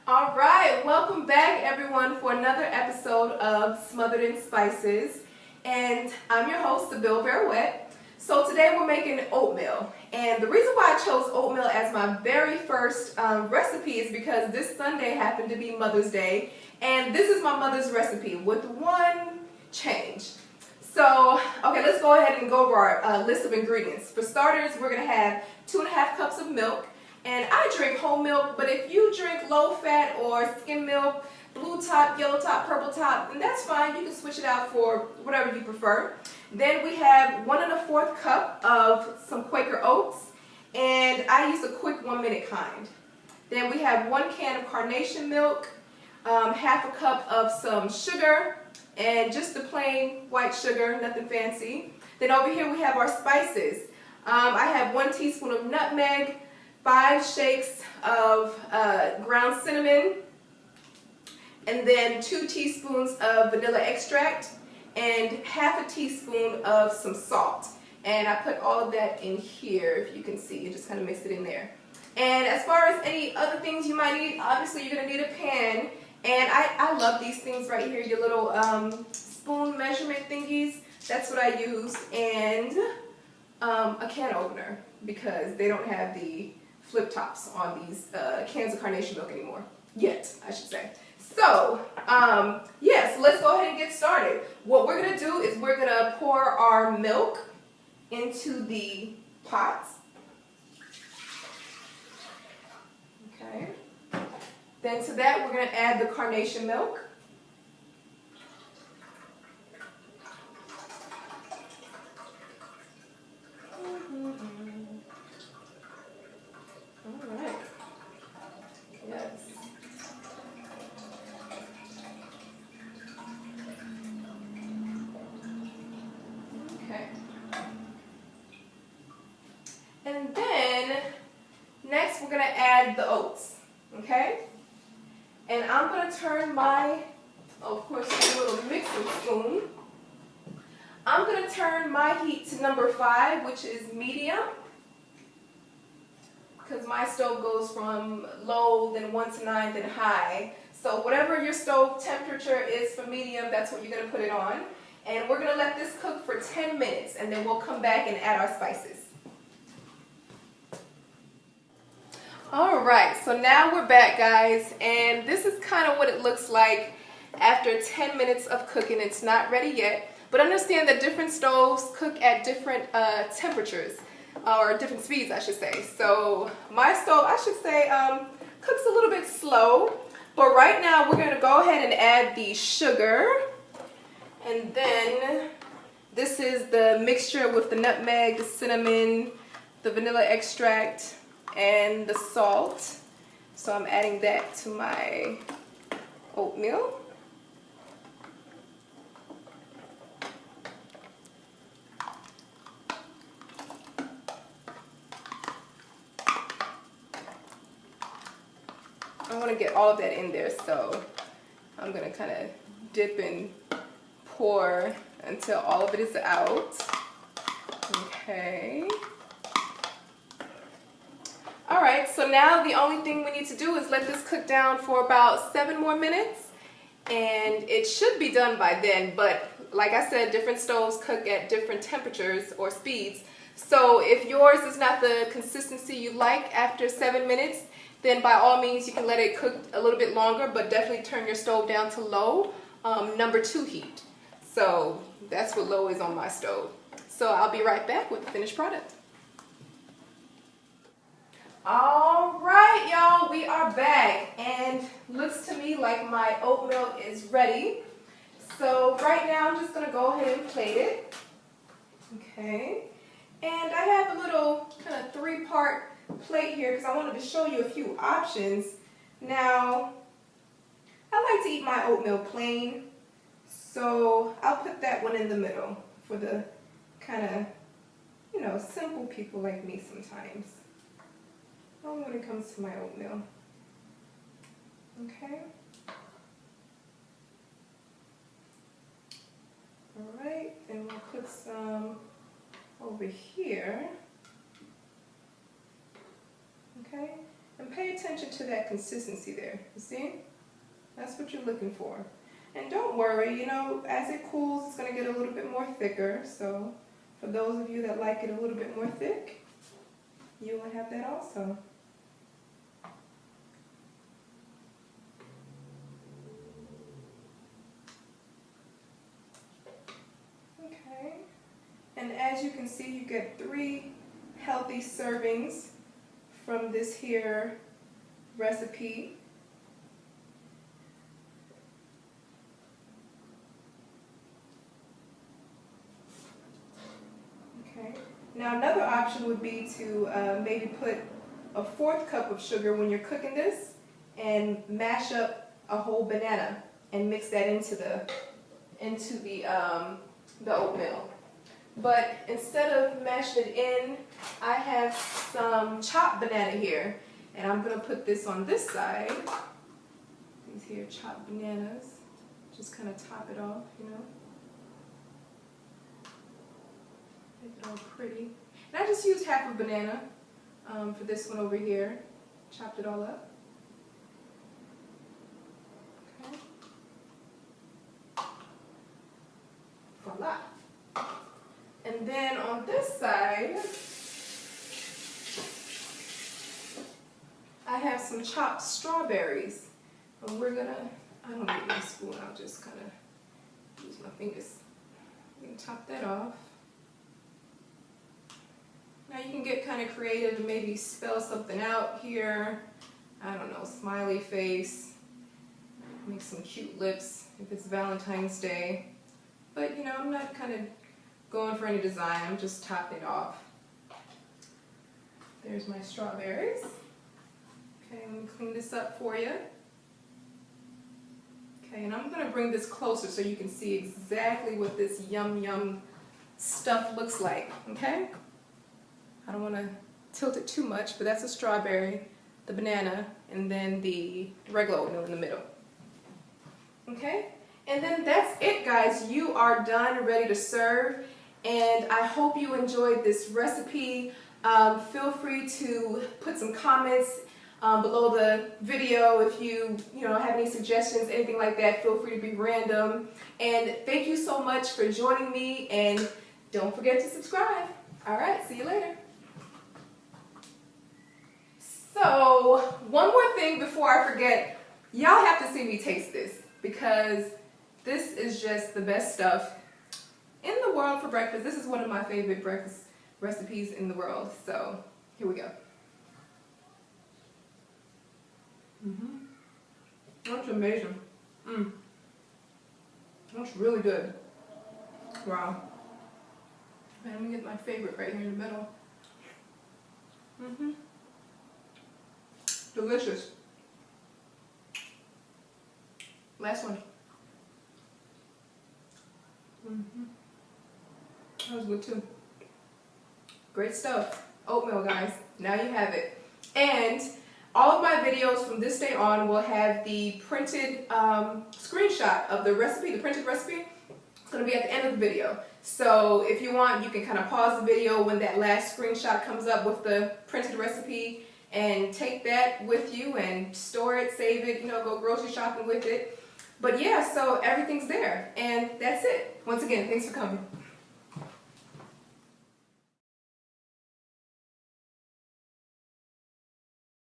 All right, welcome back everyone for another episode of Smothered in Spices. And I'm your host, Bill Bearwet. So today we're making oatmeal. And the reason why I chose oatmeal as my very first recipe is because this Sunday happened to be Mother's Day. And this is my mother's recipe with one change. So, okay, let's go ahead and go over our list of ingredients. For starters, we're going to have 2.5 cups of milk. And I drink whole milk, but if you drink low fat or skim milk, blue top, yellow top, purple top, then that's fine. You can switch it out for whatever you prefer. Then we have 1 1/4 cup of some Quaker oats, and I use a quick 1-minute kind. Then we have 1 can of carnation milk, 1/2 cup of some sugar, and just the plain white sugar, nothing fancy. Then over here we have our spices. I have 1 teaspoon of nutmeg, 5 shakes of ground cinnamon, and then 2 teaspoons of vanilla extract, and 1/2 teaspoon of some salt. And I put all of that in here, if you can see, you just kind of mix it in there. And as far as any other things you might need, obviously you're going to need a pan. And I love these things right here, your little spoon measurement thingies. That's what I use. And a can opener, because they don't have the flip tops on these cans of carnation milk anymore. Yet, I should say. So, yeah, so let's go ahead and get started. What we're going to do is we're going to pour our milk into the pot. Okay. Then to that, we're going to add the carnation milk. And then, next we're going to add the oats, okay? And I'm going to turn my, of course, a little mixing spoon. I'm going to turn my heat to number 5, which is medium, because my stove goes from low, then 1 to 9, then high. So whatever your stove temperature is for medium, that's what you're going to put it on. And we're going to let this cook for 10 minutes, and then we'll come back and add our spices. Alright, so now we're back, guys, and this is kind of what it looks like after 10 minutes of cooking. It's not ready yet, but understand that different stoves cook at different temperatures, or different speeds, I should say. So my stove, I should say, cooks a little bit slow, but right now we're going to go ahead and add the sugar, and then this is the mixture with the nutmeg, the cinnamon, the vanilla extract, and the salt. So I'm adding that to my oatmeal. I want to get all of that in there, so I'm going to kind of dip and pour until all of it is out. Okay. Alright, so now the only thing we need to do is let this cook down for about 7 more minutes, and it should be done by then, but like I said, different stoves cook at different temperatures or speeds. So if yours is not the consistency you like after 7 minutes, then by all means you can let it cook a little bit longer, but definitely turn your stove down to low, number 2 heat. So that's what low is on my stove. So I'll be right back with the finished product. All right, y'all, we are back, and looks to me like my oatmeal is ready. So right now I'm just going to go ahead and plate it. Okay, and I have a little kind of 3-part plate here because I wanted to show you a few options. Now, I like to eat my oatmeal plain, so I'll put that one in the middle for the kind of, you know, simple people like me sometimes. Only when it comes to my oatmeal. Okay. Alright, then we'll put some over here. Okay, And pay attention to that consistency there. You see? That's what you're looking for. And don't worry, you know, as it cools, it's going to get a little bit more thicker. So for those of you that like it a little bit more thick, you will have that also. Okay. And as you can see, you get 3 healthy servings from this here recipe. Okay. Now another option would be to maybe put a 4th cup of sugar when you're cooking this and mash up a whole banana and mix that into the oatmeal. But instead of mashing it in, I have some chopped banana here, and I'm going to put this on this side. These here chopped bananas. Just kind of top it off, you know. Make it all pretty. And I just used half a banana for this one over here. Chopped it all up. Okay. Voila. And then on this side, I have some chopped strawberries. And we're gonna, I don't need a spoon, I'll just kind of use my fingers. We can top that off. Now you can get kind of creative and maybe spell something out here. I don't know, smiley face. Make some cute lips if it's Valentine's Day. But you know, I'm not kind of going for any design, I'm just topping it off. There's my strawberries. Okay, let me clean this up for you. Okay, and I'm going to bring this closer so you can see exactly what this yum yum stuff looks like, okay? I don't want to tilt it too much, but that's the strawberry, the banana, and then the regular oatmeal in the middle. Okay? And then that's it, guys. You are done, ready to serve. And I hope you enjoyed this recipe. Feel free to put some comments below the video if you have any suggestions, anything like that. Feel free to be random. And thank you so much for joining me. And don't forget to subscribe. All right, see you later. So one more thing before I forget, y'all have to see me taste this because this is just the best stuff in the world for breakfast. This is one of my favorite breakfast recipes in the world. So here we go. That's amazing. That's really good. Wow. And let me get my favorite right here in the middle. Delicious. Last one. That was good too. Great stuff. Oatmeal, guys. Now you have it. And all of my videos from this day on will have the printed screenshot of the recipe, the printed recipe. It's going to be at the end of the video. So if you want, you can kind of pause the video when that last screenshot comes up with the printed recipe and take that with you and store it, save it, go grocery shopping with it. But yeah, so everything's there. And that's it. Once again, thanks for coming.